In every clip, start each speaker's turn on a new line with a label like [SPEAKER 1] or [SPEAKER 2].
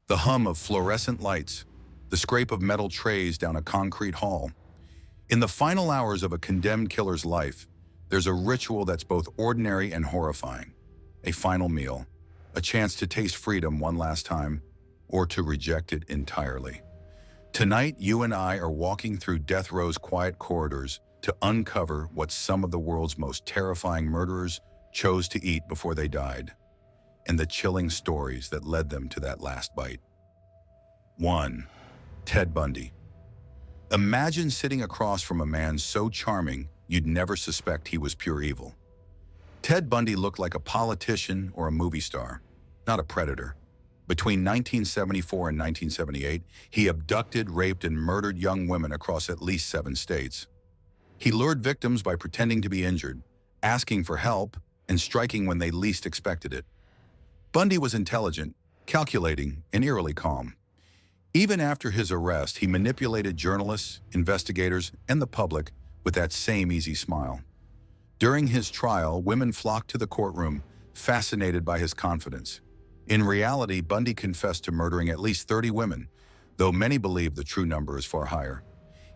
[SPEAKER 1] The hum of fluorescent lights, the scrape of metal trays down a concrete hall. In the final hours of a condemned killer's life, there's a ritual that's both ordinary and horrifying. A final meal, a chance to taste freedom one last time, or to reject it entirely. Tonight, you and I are walking through death row's quiet corridors to uncover what some of the world's most terrifying murderers chose to eat before they died, and the chilling stories that led them to that last bite. 1. Ted Bundy. Imagine sitting across from a man so charming you'd never suspect he was pure evil. Ted Bundy looked like a politician or a movie star, not a predator. Between 1974 and 1978, he abducted, raped, and murdered young women across at least 7 states. He lured victims by pretending to be injured, asking for help, and striking when they least expected it. Bundy was intelligent, calculating, and eerily calm. Even after his arrest, he manipulated journalists, investigators, and the public with that same easy smile. During his trial, women flocked to the courtroom, fascinated by his confidence. In reality, Bundy confessed to murdering at least 30 women, though many believe the true number is far higher.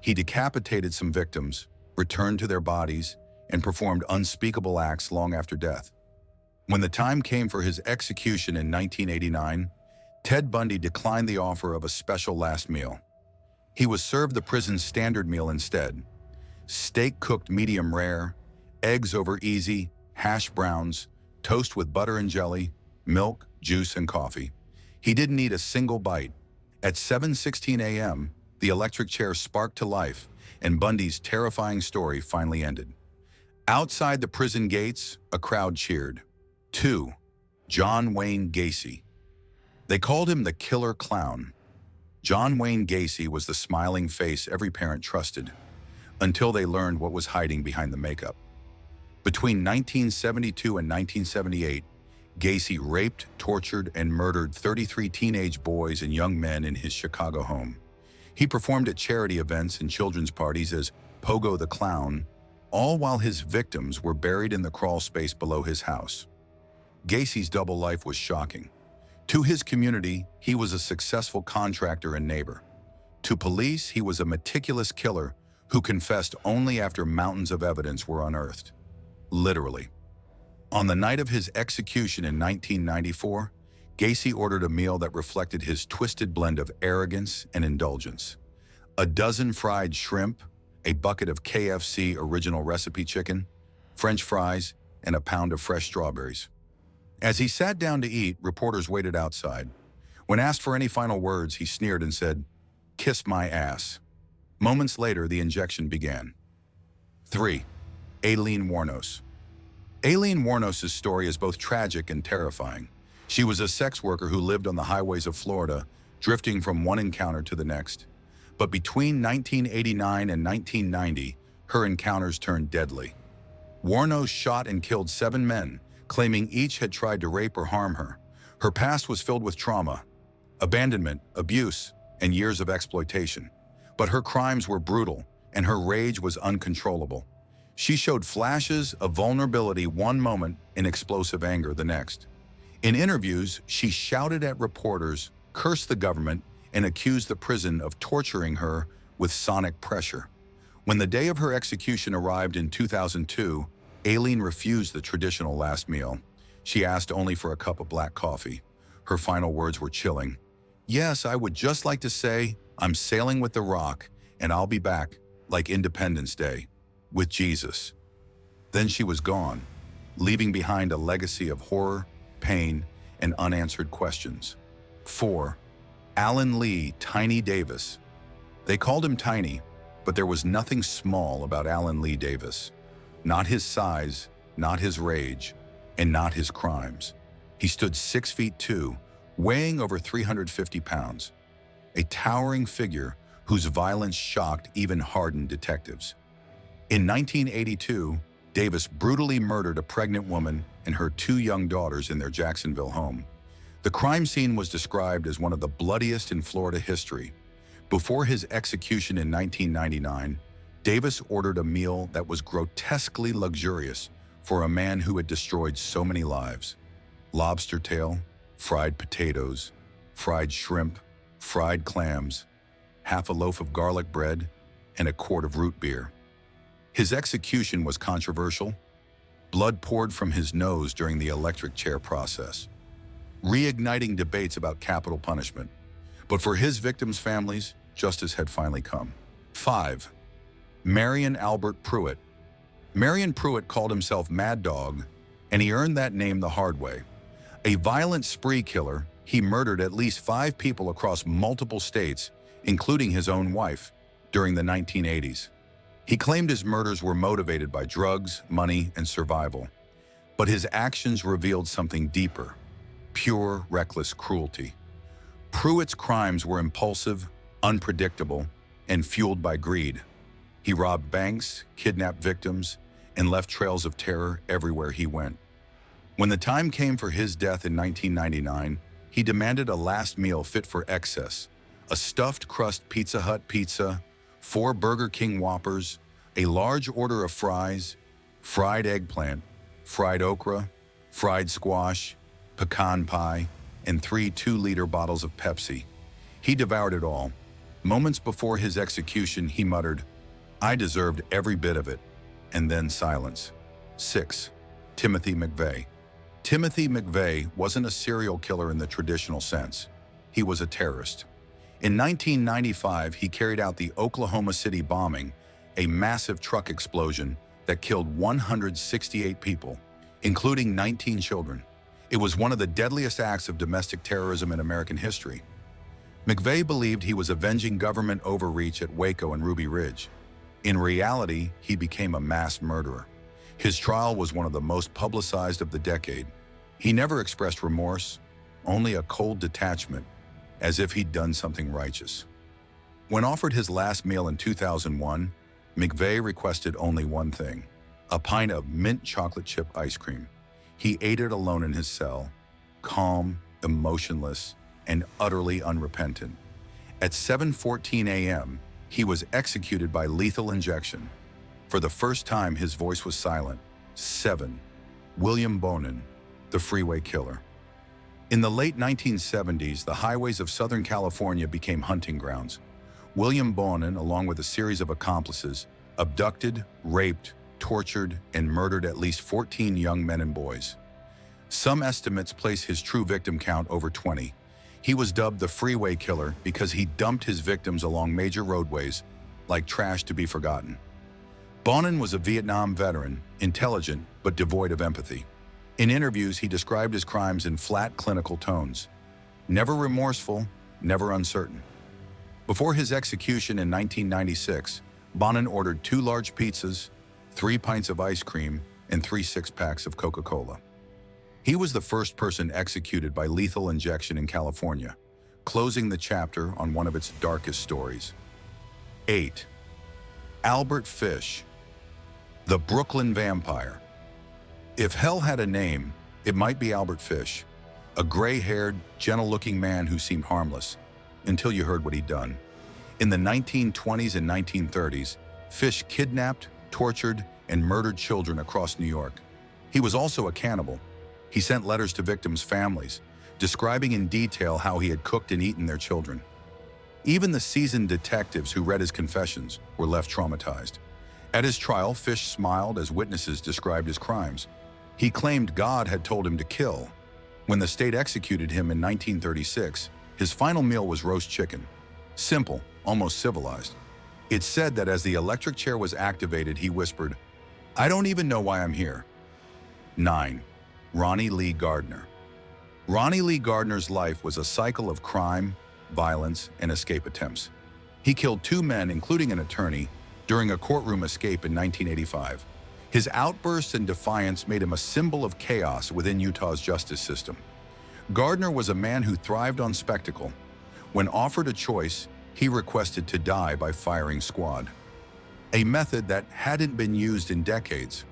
[SPEAKER 1] He decapitated some victims, returned to their bodies, and performed unspeakable acts long after death. When the time came for his execution in 1989, Ted Bundy declined the offer of a special last meal. He was served the prison's standard meal instead: steak cooked medium rare, eggs over easy, hash browns, toast with butter and jelly, milk, juice, and coffee. He didn't eat a single bite. At 7:16 a.m., the electric chair sparked to life, and Bundy's terrifying story finally ended. Outside the prison gates, a crowd cheered. 2. John Wayne Gacy. They called him the killer clown. John Wayne Gacy was the smiling face every parent trusted, until they learned what was hiding behind the makeup. Between 1972 and 1978, Gacy raped, tortured, and murdered 33 teenage boys and young men in his Chicago home. He performed at charity events and children's parties as Pogo the Clown, all while his victims were buried in the crawl space below his house. Gacy's double life was shocking. To his community, he was a successful contractor and neighbor. To police, he was a meticulous killer who confessed only after mountains of evidence were unearthed. Literally. On the night of his execution in 1994, Gacy ordered a meal that reflected his twisted blend of arrogance and indulgence. A dozen fried shrimp, a bucket of KFC original recipe chicken, French fries, and a pound of fresh strawberries. As he sat down to eat, reporters waited outside. When asked for any final words, he sneered and said, "Kiss my ass." Moments later, the injection began. 3. Aileen Wuornos. Aileen Wuornos' story is both tragic and terrifying. She was a sex worker who lived on the highways of Florida, drifting from one encounter to the next. But between 1989 and 1990, her encounters turned deadly. Wuornos shot and killed 7 men, claiming each had tried to rape or harm her. Her past was filled with trauma, abandonment, abuse, and years of exploitation. But her crimes were brutal, and her rage was uncontrollable. She showed flashes of vulnerability one moment and explosive anger the next. In interviews, she shouted at reporters, cursed the government, and accused the prison of torturing her with sonic pressure. When the day of her execution arrived in 2002, Aileen refused the traditional last meal. She asked only for a cup of black coffee. Her final words were chilling. "Yes, I would just like to say, I'm sailing with the rock, and I'll be back, like Independence Day, with Jesus." Then she was gone, leaving behind a legacy of horror, pain, and unanswered questions. 4. Alan Lee Tiny Davis. They called him Tiny, but there was nothing small about Alan Lee Davis. Not his size, not his rage, and not his crimes. He stood 6 feet 2, weighing over 350 pounds. A towering figure whose violence shocked even hardened detectives. In 1982, Davis brutally murdered a pregnant woman and her 2 young daughters in their Jacksonville home. The crime scene was described as one of the bloodiest in Florida history. Before his execution in 1999, Davis ordered a meal that was grotesquely luxurious for a man who had destroyed so many lives. Lobster tail, fried potatoes, fried shrimp, fried clams, half a loaf of garlic bread, and a quart of root beer. His execution was controversial. Blood poured from his nose during the electric chair process, reigniting debates about capital punishment. But for his victims' families, justice had finally come. 5. Marion Albert Pruitt. Marion Pruitt called himself Mad Dog, and he earned that name the hard way. A violent spree killer, he murdered at least 5 people across multiple states, including his own wife, during the 1980s. He claimed his murders were motivated by drugs, money, and survival. But his actions revealed something deeper: pure, reckless cruelty. Pruitt's crimes were impulsive, unpredictable, and fueled by greed. He robbed banks, kidnapped victims, and left trails of terror everywhere he went. When the time came for his death in 1999, he demanded a last meal fit for excess: a stuffed crust Pizza Hut pizza, 4 Burger King Whoppers, a large order of fries, fried eggplant, fried okra, fried squash, pecan pie, and 3 2-liter bottles of Pepsi. He devoured it all. Moments before his execution, he muttered, "I deserved every bit of it," and then silence. 6. Timothy McVeigh. Timothy McVeigh wasn't a serial killer in the traditional sense. He was a terrorist. In 1995, he carried out the Oklahoma City bombing, a massive truck explosion that killed 168 people, including 19 children. It was one of the deadliest acts of domestic terrorism in American history. McVeigh believed he was avenging government overreach at Waco and Ruby Ridge. In reality, he became a mass murderer. His trial was one of the most publicized of the decade. He never expressed remorse, only a cold detachment, as if he'd done something righteous. When offered his last meal in 2001, McVeigh requested only one thing: a pint of mint chocolate chip ice cream. He ate it alone in his cell, calm, emotionless, and utterly unrepentant. At 7:14 a.m., he was executed by lethal injection. For the first time, his voice was silent. 7. William Bonin, the freeway killer. In the late 1970s, the highways of Southern California became hunting grounds. William Bonin, along with a series of accomplices, abducted, raped, tortured, and murdered at least 14 young men and boys. Some estimates place his true victim count over 20. He was dubbed the freeway killer because he dumped his victims along major roadways like trash to be forgotten. Bonin was a Vietnam veteran, intelligent but devoid of empathy. In interviews, he described his crimes in flat, clinical tones. Never remorseful, never uncertain. Before his execution in 1996, Bonin ordered 2 large pizzas, 3 pints of ice cream, and 3 6-packs of Coca-Cola. He was the first person executed by lethal injection in California, closing the chapter on one of its darkest stories. 8. Albert Fish, the Brooklyn Vampire. If hell had a name, it might be Albert Fish, a gray-haired, gentle-looking man who seemed harmless, until you heard what he'd done. In the 1920s and 1930s, Fish kidnapped, tortured, and murdered children across New York. He was also a cannibal. He sent letters to victims' families, describing in detail how he had cooked and eaten their children. Even the seasoned detectives who read his confessions were left traumatized. At his trial, Fish smiled as witnesses described his crimes. He claimed God had told him to kill. When the state executed him in 1936, his final meal was roast chicken. Simple, almost civilized. It's said that as the electric chair was activated, he whispered, "I don't even know why I'm here." 9. Ronnie Lee Gardner. Ronnie Lee Gardner's life was a cycle of crime, violence, and escape attempts. He killed 2 men, including an attorney, during a courtroom escape in 1985. His outbursts and defiance made him a symbol of chaos within Utah's justice system. Gardner was a man who thrived on spectacle. When offered a choice, he requested to die by firing squad, a method that hadn't been used in decades.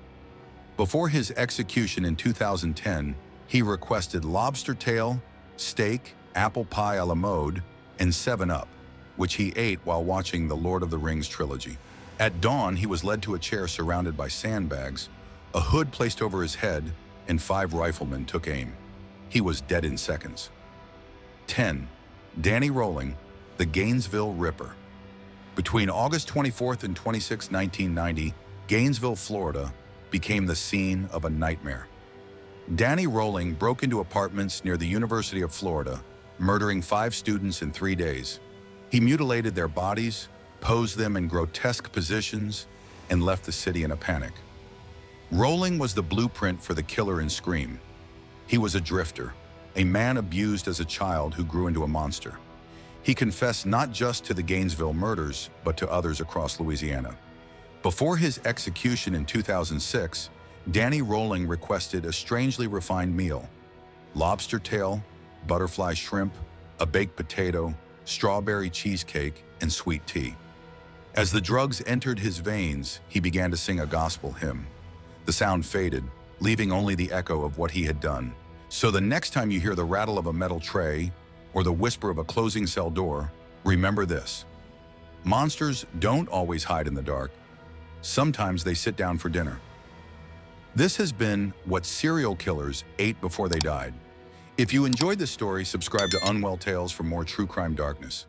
[SPEAKER 1] Before his execution in 2010, he requested lobster tail, steak, apple pie a la mode, and 7-Up, which he ate while watching the Lord of the Rings trilogy. At dawn, he was led to a chair surrounded by sandbags, a hood placed over his head, and 5 riflemen took aim. He was dead in seconds. 10. Danny Rolling, the Gainesville Ripper. Between August 24th and 26, 1990, Gainesville, Florida, became the scene of a nightmare. Danny Rolling broke into apartments near the University of Florida, murdering 5 students in 3 days. He mutilated their bodies, posed them in grotesque positions, and left the city in a panic. Rolling was the blueprint for the killer in Scream. He was a drifter, a man abused as a child who grew into a monster. He confessed not just to the Gainesville murders, but to others across Louisiana. Before his execution in 2006, Danny Rolling requested a strangely refined meal: lobster tail, butterfly shrimp, a baked potato, strawberry cheesecake, and sweet tea. As the drugs entered his veins, he began to sing a gospel hymn. The sound faded, leaving only the echo of what he had done. So the next time you hear the rattle of a metal tray or the whisper of a closing cell door, remember this: monsters don't always hide in the dark. Sometimes they sit down for dinner. This has been What Serial Killers Ate Before They Died. If you enjoyed this story, subscribe to Unwell Tales for more true crime darkness.